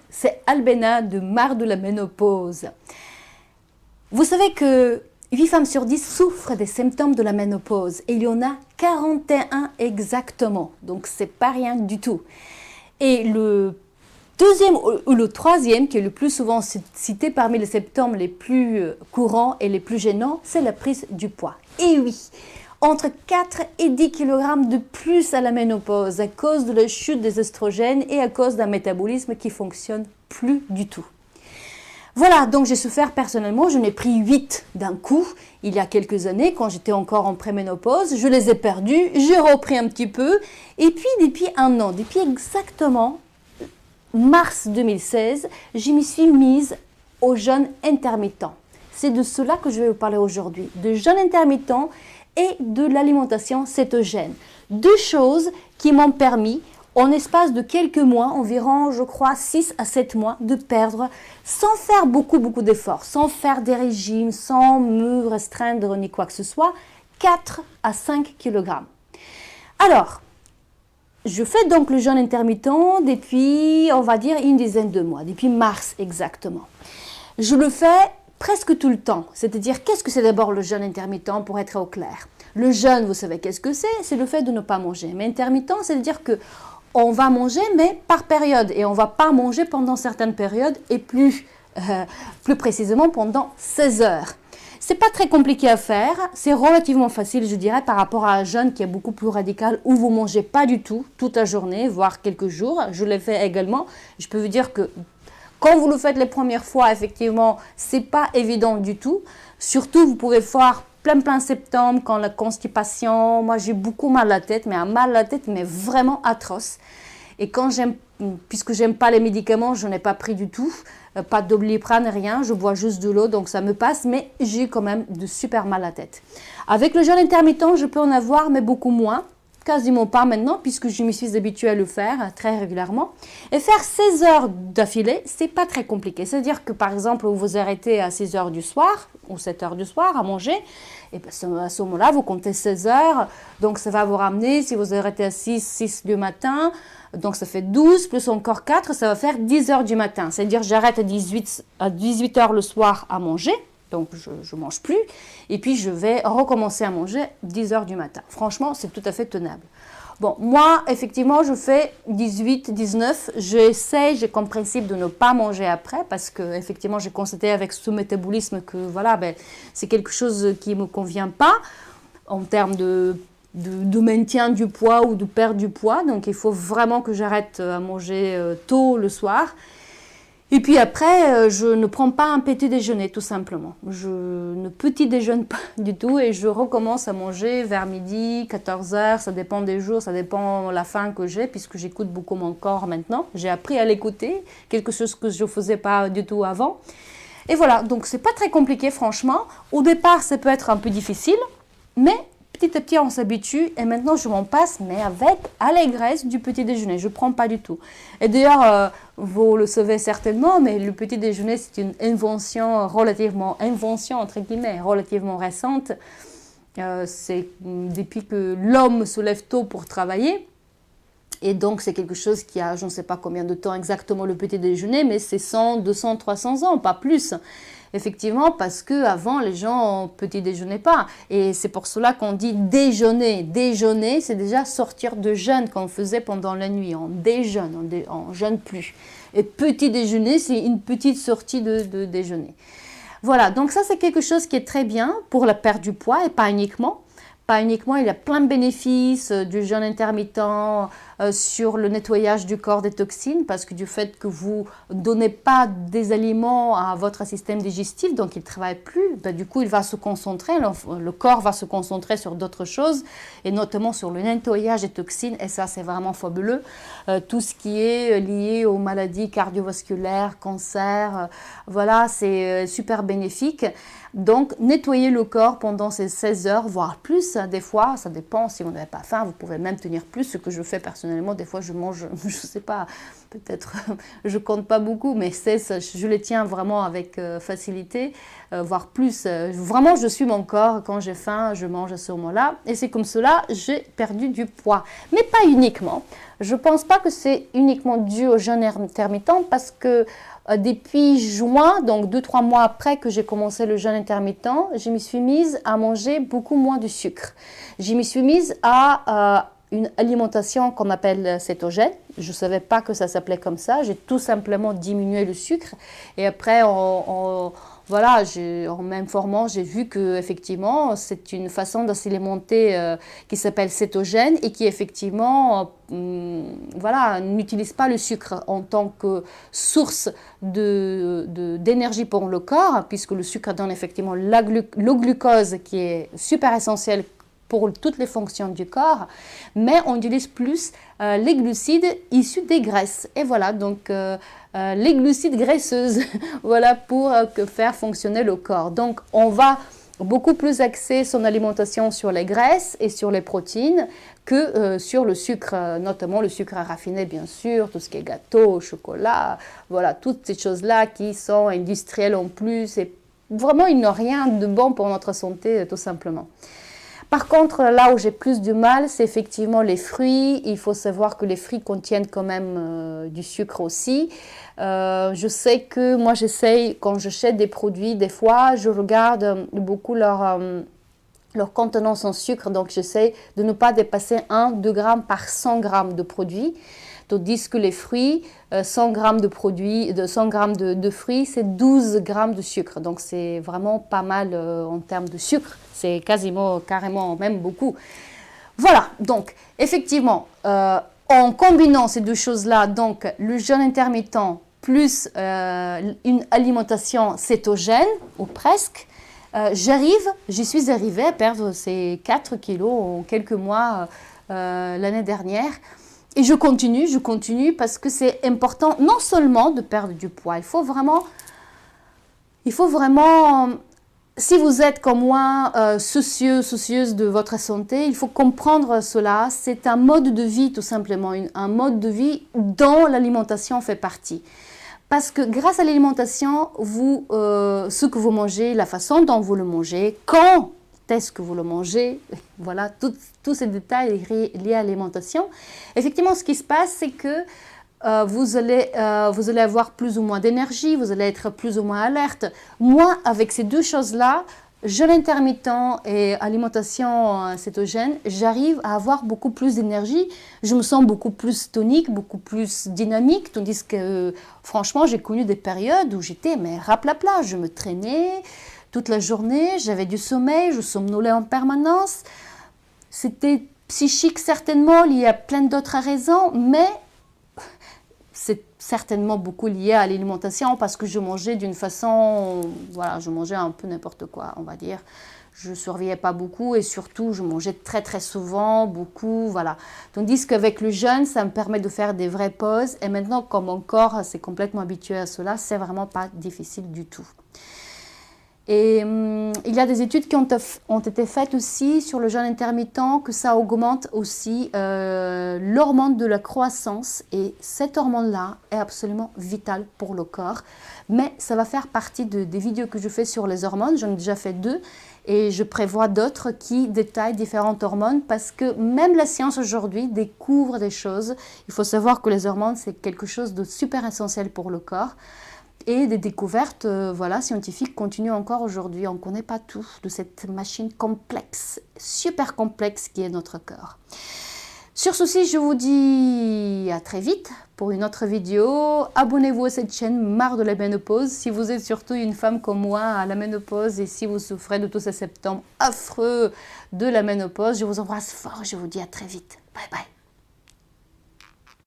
c'est Albena de Marre de la ménopause. Vous savez que 8 femmes sur 10 souffrent des symptômes de la ménopause et il y en a 41 exactement, donc c'est pas rien du tout. Et le deuxième ou le troisième, qui est le plus souvent cité parmi les symptômes les plus courants et les plus gênants, c'est la prise du poids. Et oui, entre 4 et 10 kg de plus à la ménopause à cause de la chute des oestrogènes et à cause d'un métabolisme qui fonctionne plus du tout. Voilà, donc j'ai souffert personnellement, je n'ai pris 8 d'un coup, il y a quelques années, quand j'étais encore en préménopause, je les ai perdus, j'ai repris un petit peu, et puis depuis un an, depuis exactement mars 2016, je m'y suis mise au jeûne intermittent. C'est de cela que je vais vous parler aujourd'hui, de jeûne intermittent et de l'alimentation cétogène. Deux choses qui m'ont permis, en espace de quelques mois, environ, je crois, 6 à 7 mois, de perdre, sans faire beaucoup d'efforts, sans faire des régimes, sans me restreindre ni quoi que ce soit, 4 à 5 kg. Alors, je fais donc le jeûne intermittent depuis, on va dire, une dizaine de mois, depuis mars exactement. Je le fais presque tout le temps, c'est-à-dire, qu'est-ce que c'est d'abord le jeûne intermittent pour être au clair? Le jeûne, vous savez qu'est-ce que c'est? C'est le fait de ne pas manger. Mais intermittent, c'est-à-dire que on va manger, mais par période. Et on ne va pas manger pendant certaines périodes et plus précisément pendant 16 heures. Ce n'est pas très compliqué à faire. C'est relativement facile, je dirais, par rapport à un jeûne qui est beaucoup plus radical où vous ne mangez pas du tout, toute la journée, voire quelques jours. Je l'ai fait également. Je peux vous dire que quand vous le faites les premières fois, effectivement, ce n'est pas évident du tout. Surtout, vous pouvez voir plein septembre, quand la constipation, moi j'ai beaucoup mal à la tête, mais un mal à la tête, mais vraiment atroce. Et quand puisque j'aime pas les médicaments, je n'ai pas pris du tout, pas de Doliprane, rien, je bois juste de l'eau, donc ça me passe, mais j'ai quand même de super mal à la tête. Avec le jeûne intermittent, je peux en avoir, mais beaucoup moins. Quasiment pas maintenant, puisque je me suis habituée à le faire très régulièrement. Et faire 16 heures d'affilée, c'est pas très compliqué. C'est-à-dire que, par exemple, vous vous arrêtez à 6 heures du soir, ou 7 heures du soir à manger, et bien à ce moment-là, vous comptez 16 heures, donc ça va vous ramener, si vous arrêtez à 6 du matin, donc ça fait 12, plus encore 4, ça va faire 10 heures du matin. C'est-à-dire j'arrête à 18 heures le soir à manger, donc je ne mange plus, et puis je vais recommencer à manger 10 heures du matin. Franchement, c'est tout à fait tenable. Bon, moi, effectivement, je fais 18, 19, j'ai comme principe de ne pas manger après, parce que effectivement, j'ai constaté avec ce métabolisme que voilà, c'est quelque chose qui ne me convient pas en termes de maintien du poids ou de perte du poids, donc il faut vraiment que j'arrête à manger tôt le soir. Et puis après, je ne prends pas un petit déjeuner, tout simplement. Je ne petit déjeune pas du tout et je recommence à manger vers midi, 14 heures. Ça dépend des jours, ça dépend de la faim que j'ai, puisque j'écoute beaucoup mon corps maintenant. J'ai appris à l'écouter, quelque chose que je ne faisais pas du tout avant. Et voilà, donc c'est pas très compliqué, franchement. Au départ, ça peut être un peu difficile, mais petit à petit, on s'habitue et maintenant, je m'en passe, mais avec allégresse du petit déjeuner. Je ne prends pas du tout. Et d'ailleurs, vous le savez certainement, mais le petit déjeuner, c'est une invention entre guillemets, relativement récente. C'est depuis que l'homme se lève tôt pour travailler. Et donc, c'est quelque chose qui a, je ne sais pas combien de temps exactement le petit déjeuner, mais c'est 100, 200, 300 ans, pas plus. Effectivement, parce qu'avant, les gens petit déjeunaient pas. Et c'est pour cela qu'on dit déjeuner. Déjeuner, c'est déjà sortir de jeûne qu'on faisait pendant la nuit. On déjeune, on jeûne plus. Et petit déjeuner, c'est une petite sortie de déjeuner. Voilà, donc ça, c'est quelque chose qui est très bien pour la perte du poids et pas uniquement. Pas uniquement, il y a plein de bénéfices du jeûne intermittent sur le nettoyage du corps des toxines parce que du fait que vous ne donnez pas des aliments à votre système digestif, donc il ne travaille plus, du coup il va se concentrer, le corps va se concentrer sur d'autres choses et notamment sur le nettoyage des toxines et ça c'est vraiment fabuleux. Tout ce qui est lié aux maladies cardiovasculaires, cancer, voilà, c'est super bénéfique. Donc, nettoyer le corps pendant ces 16 heures, voire plus, des fois, ça dépend, si vous n'avez pas faim, vous pouvez même tenir plus, ce que je fais personnellement, des fois je mange, je ne sais pas, peut-être je compte pas beaucoup, mais je les tiens vraiment avec facilité, voire plus. Vraiment, je suis mon corps. Quand j'ai faim, je mange à ce moment-là. Et c'est comme cela, j'ai perdu du poids. Mais pas uniquement. Je pense pas que c'est uniquement dû au jeûne intermittent parce que depuis juin, donc 2-3 mois après que j'ai commencé le jeûne intermittent, je m'y suis mise à manger beaucoup moins de sucre. Je m'y suis mise à une alimentation qu'on appelle cétogène. Je ne savais pas que ça s'appelait comme ça. J'ai tout simplement diminué le sucre. Et après, voilà, en m'informant, j'ai vu que effectivement, c'est une façon de s'alimenter qui s'appelle cétogène et qui effectivement, voilà, n'utilise pas le sucre en tant que source d'énergie pour le corps, puisque le sucre donne effectivement le glucose qui est super essentiel pour toutes les fonctions du corps, mais on utilise plus les glucides issus des graisses. Et voilà, donc les glucides graisseuses, voilà, pour faire fonctionner le corps. Donc, on va beaucoup plus axer son alimentation sur les graisses et sur les protéines que sur le sucre, notamment le sucre raffiné, bien sûr, tout ce qui est gâteau, chocolat, voilà, toutes ces choses-là qui sont industrielles en plus. Et vraiment, ils n'ont rien de bon pour notre santé, tout simplement. Par contre, là où j'ai plus de mal, c'est effectivement les fruits. Il faut savoir que les fruits contiennent quand même du sucre aussi. Je sais que moi, j'essaye, quand j'achète des produits, des fois, je regarde beaucoup leur contenance en sucre. Donc, j'essaie de ne pas dépasser 1-2 grammes par 100 grammes de produits. Tandis que les fruits, 100 grammes de fruits, c'est 12 grammes de sucre. Donc, c'est vraiment pas mal en termes de sucre. C'est carrément, même beaucoup. Voilà, donc, effectivement, en combinant ces deux choses-là, donc le jeûne intermittent plus une alimentation cétogène, ou presque, j'y suis arrivée à perdre ces 4 kilos en quelques mois l'année dernière. Et je continue parce que c'est important non seulement de perdre du poids, il faut vraiment, si vous êtes comme moi soucieuse de votre santé, il faut comprendre cela. C'est un mode de vie tout simplement, un mode de vie dont l'alimentation fait partie. Parce que grâce à l'alimentation, ce que vous mangez, la façon dont vous le mangez, quand est-ce que vous le mangez, voilà, tous ces détails liés à l'alimentation. Effectivement, ce qui se passe, c'est que vous allez avoir plus ou moins d'énergie, vous allez être plus ou moins alerte. Moi, avec ces deux choses-là, jeûne intermittent et alimentation cétogène, j'arrive à avoir beaucoup plus d'énergie. Je me sens beaucoup plus tonique, beaucoup plus dynamique, tandis que franchement, j'ai connu des périodes où j'étais raplapla, je me traînais toute la journée, j'avais du sommeil, je somnolais en permanence. C'était psychique certainement, lié à plein d'autres raisons, mais c'est certainement beaucoup lié à l'alimentation parce que je mangeais d'une façon, voilà, je mangeais un peu n'importe quoi, on va dire. Je ne surveillais pas beaucoup et surtout, je mangeais très très souvent, beaucoup, voilà. Tandis qu'avec le jeûne, ça me permet de faire des vraies pauses. Et maintenant, comme mon corps s'est complètement habitué à cela, c'est vraiment pas difficile du tout. Et il y a des études qui ont été faites aussi sur le jeûne intermittent, que ça augmente aussi l'hormone de la croissance. Et cette hormone-là est absolument vitale pour le corps. Mais ça va faire partie des vidéos que je fais sur les hormones. J'en ai déjà fait 2 et je prévois d'autres qui détaillent différentes hormones parce que même la science aujourd'hui découvre des choses. Il faut savoir que les hormones, c'est quelque chose de super essentiel pour le corps. Et des découvertes voilà, scientifiques continuent encore aujourd'hui. On ne connaît pas tout de cette machine complexe, super complexe qui est notre corps. Sur ceci, je vous dis à très vite pour une autre vidéo. Abonnez-vous à cette chaîne Marre de la ménopause. Si vous êtes surtout une femme comme moi à la ménopause et si vous souffrez de tous ces symptômes affreux de la ménopause, je vous embrasse fort. Je vous dis à très vite. Bye bye.